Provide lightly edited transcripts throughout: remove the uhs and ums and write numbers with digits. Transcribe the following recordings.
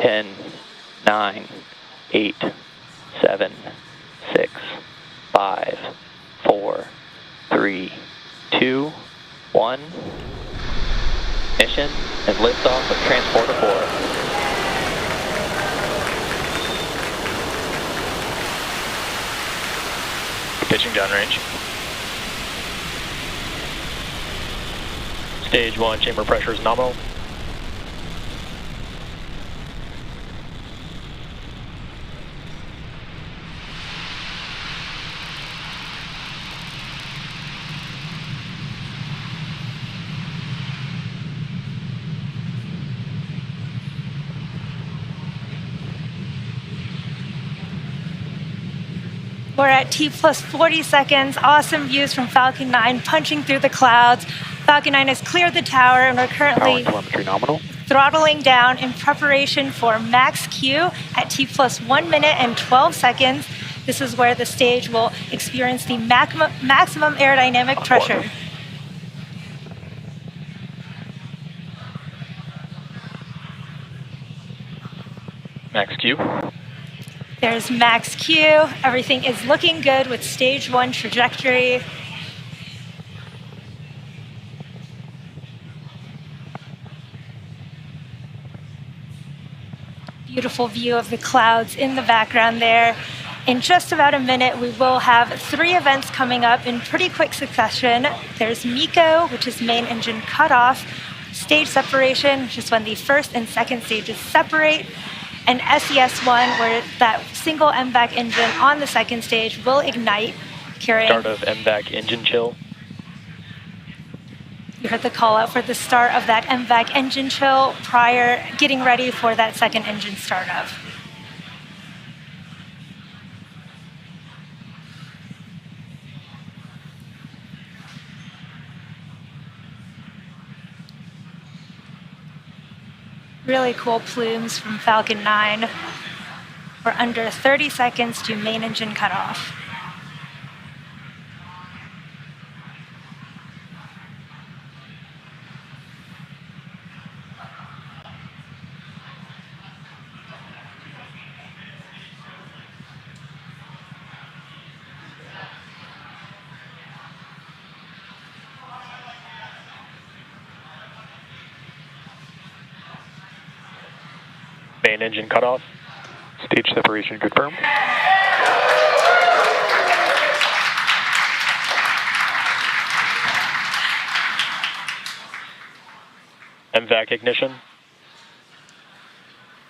10, 9, 8, 7, 6, 5, 4, 3, 2, 1. Mission and liftoff of Transporter 4. Pitching downrange. Stage 1 chamber pressure is nominal. We're at T plus 40 seconds. Awesome views from Falcon 9 punching through the clouds. Falcon 9 has cleared the tower and we're currently Telemetry nominal. throttling down in preparation for max Q at T plus 1 minute and 12 seconds. This is where the stage will experience the maximum aerodynamic pressure. Max Q. There's max Q. Everything is looking good with stage 1 trajectory. Beautiful view of the clouds in the background there. In just about a minute, we will have 3 events coming up in pretty quick succession. There's MECO, which is main engine cutoff, stage separation, which is when the first and second stages separate, and SES1, where that single MVAC engine on the second stage will ignite, carrying... Start of MVAC engine chill. You heard the call out for the start of that MVAC engine chill prior, getting ready for that second engine startup. Really cool plumes from Falcon 9. We're under 30 seconds to main engine cutoff. Main engine cutoff. Stage separation confirmed. MVAC ignition.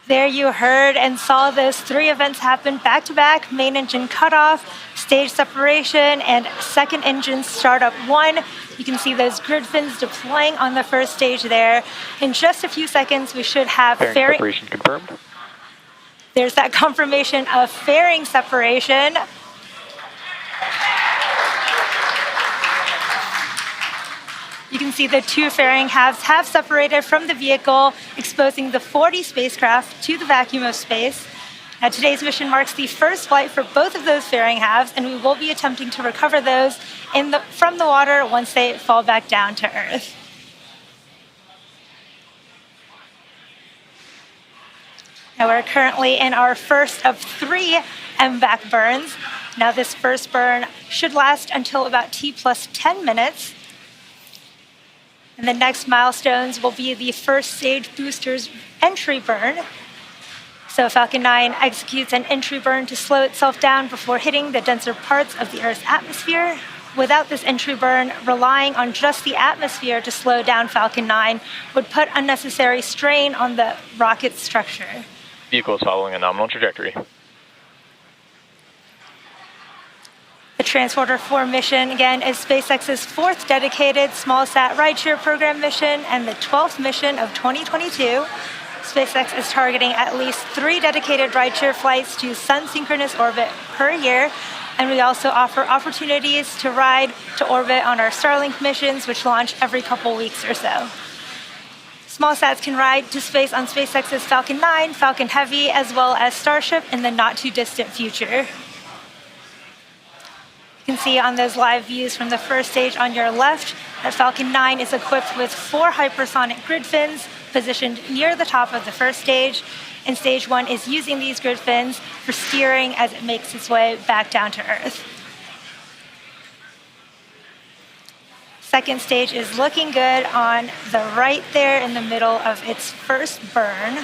There you heard and saw those 3 events happen back-to-back: main engine cutoff, stage separation, and second engine startup 1. You can see those grid fins deploying on the first stage there. In just a few seconds, we should have fairing separation confirmed. There's that confirmation of fairing separation. You can see the 2 fairing halves have separated from the vehicle, exposing the 40 spacecraft to the vacuum of space. Now, today's mission marks the first flight for both of those fairing halves, and we will be attempting to recover those from the water once they fall back down to Earth. Now, we're currently in our first of 3 MVAC burns. Now, this first burn should last until about T plus 10 minutes. And the next milestones will be the first stage booster's entry burn. So Falcon 9 executes an entry burn to slow itself down before hitting the denser parts of the Earth's atmosphere. Without this entry burn, relying on just the atmosphere to slow down Falcon 9 would put unnecessary strain on the rocket's structure. Vehicle is following a nominal trajectory. The Transporter 4 mission, again, is SpaceX's 4th dedicated smallsat rideshare program mission and the 12th mission of 2022. SpaceX is targeting at least 3 dedicated rideshare flights to sun-synchronous orbit per year, and we also offer opportunities to ride to orbit on our Starlink missions, which launch every couple weeks or so. Smallsats can ride to space on SpaceX's Falcon 9, Falcon Heavy, as well as Starship in the not-too-distant future. You can see on those live views from the first stage on your left that Falcon 9 is equipped with 4 hypersonic grid fins, positioned near the top of the first stage, and stage 1 is using these grid fins for steering as it makes its way back down to Earth. Second stage is looking good on the right there in the middle of its first burn,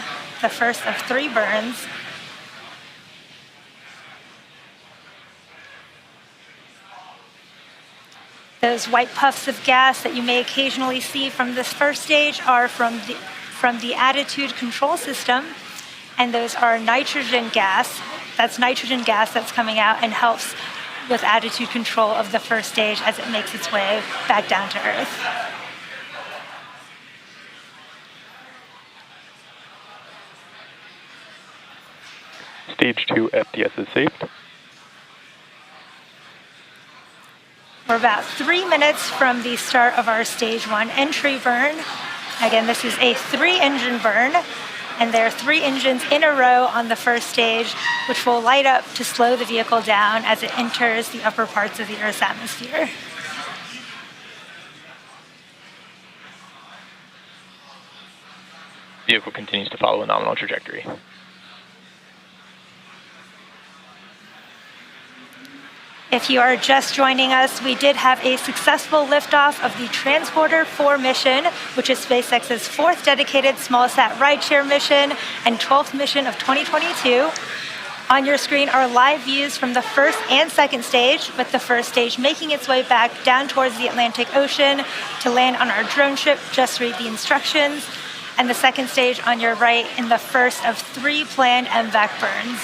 the first of 3 burns. Those white puffs of gas that you may occasionally see from this first stage are from the attitude control system, and those are nitrogen gas. That's nitrogen gas that's coming out and helps with attitude control of the first stage as it makes its way back down to Earth. Stage 2 FTS is saved. We're about 3 minutes from the start of our stage 1 entry burn. Again, this is a 3-engine burn, and there are 3 engines in a row on the first stage, which will light up to slow the vehicle down as it enters the upper parts of the Earth's atmosphere. Vehicle continues to follow a nominal trajectory. If you are just joining us, we did have a successful liftoff of the Transporter 4 mission, which is SpaceX's 4th dedicated smallsat rideshare mission and 12th mission of 2022. On your screen are live views from the first and second stage, with the first stage making its way back down towards the Atlantic Ocean to land on our drone ship, Just Read the Instructions, and the second stage on your right in the first of 3 planned MVAC burns.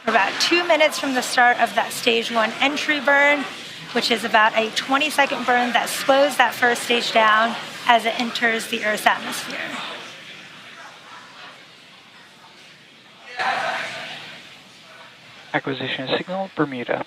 We're about 2 minutes from the start of that stage 1 entry burn, which is about a 20-second burn that slows that first stage down as it enters the Earth's atmosphere. Acquisition signal, Bermuda.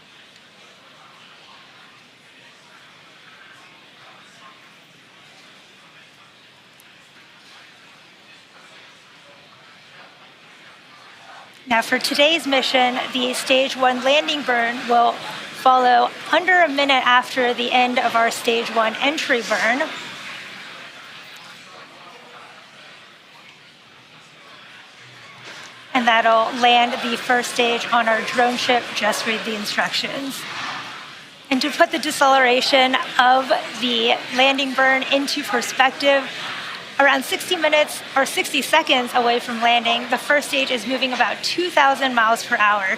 Now for today's mission, the stage 1 landing burn will follow under a minute after the end of our stage 1 entry burn. And that'll land the first stage on our drone ship, Just Read the Instructions. And to put the deceleration of the landing burn into perspective, around 60 minutes or 60 seconds away from landing, the first stage is moving about 2,000 miles per hour.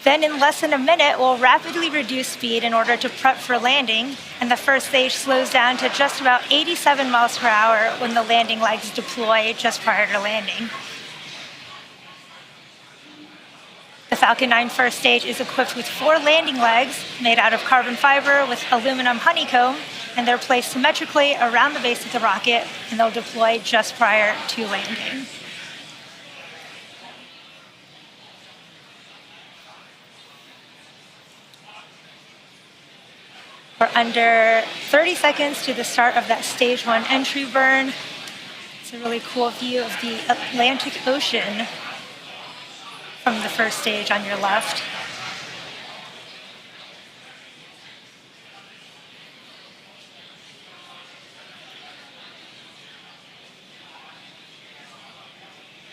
Then in less than a minute, we'll rapidly reduce speed in order to prep for landing, and the first stage slows down to just about 87 miles per hour when the landing legs deploy just prior to landing. The Falcon 9 first stage is equipped with 4 landing legs made out of carbon fiber with aluminum honeycomb, and they're placed symmetrically around the base of the rocket, and they'll deploy just prior to landing. We're under 30 seconds to the start of that stage 1 entry burn. It's a really cool view of the Atlantic Ocean from the first stage on your left.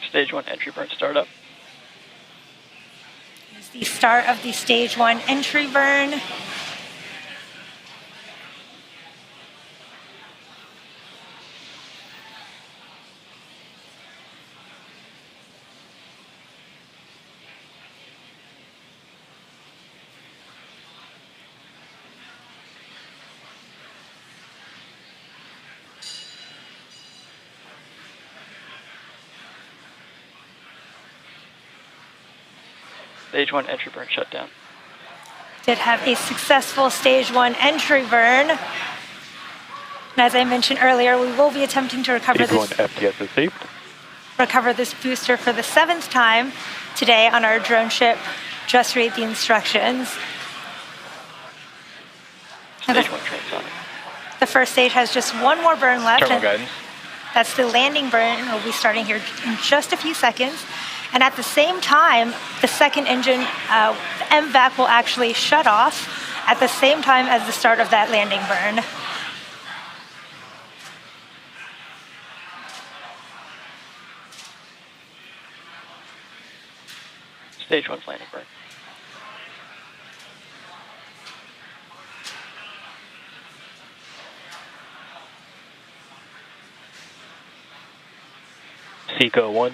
Stage 1 entry burn startup. Here's the start of the stage 1 entry burn. Stage 1 entry burn shut down. Did have a successful stage 1 entry burn. And as I mentioned earlier, we will be attempting to recover Stage 1 FTS is saved. this booster for the 7th time today on our drone ship, Just Read the Instructions. Stage 1 transonic. The first stage has just one more burn left. Terminal And guidance. that's the landing burn. We'll be starting here in just a few seconds. And at the same time, the second engine, the MVAC, will actually shut off at the same time as the start of that landing burn. Stage 1 landing burn. Seco 1.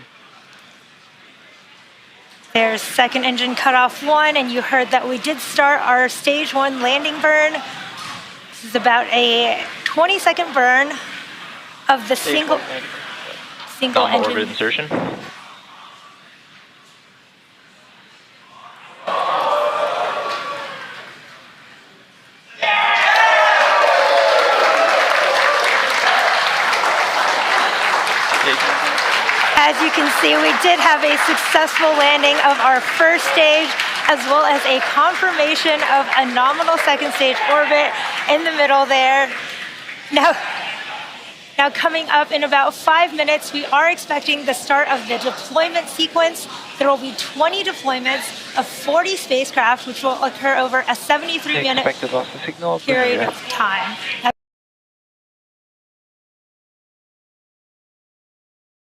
There's second engine cutoff 1, and you heard that we did start our stage 1 landing burn. This is about a 20-second burn of the single Non-orbit engine. insertion. As you can see, we did have a successful landing of our first stage, as well as a confirmation of a nominal second stage orbit in the middle there. Now coming up in about 5 minutes, we are expecting the start of the deployment sequence. There will be 20 deployments of 40 spacecraft, which will occur over a 73-minute period of time.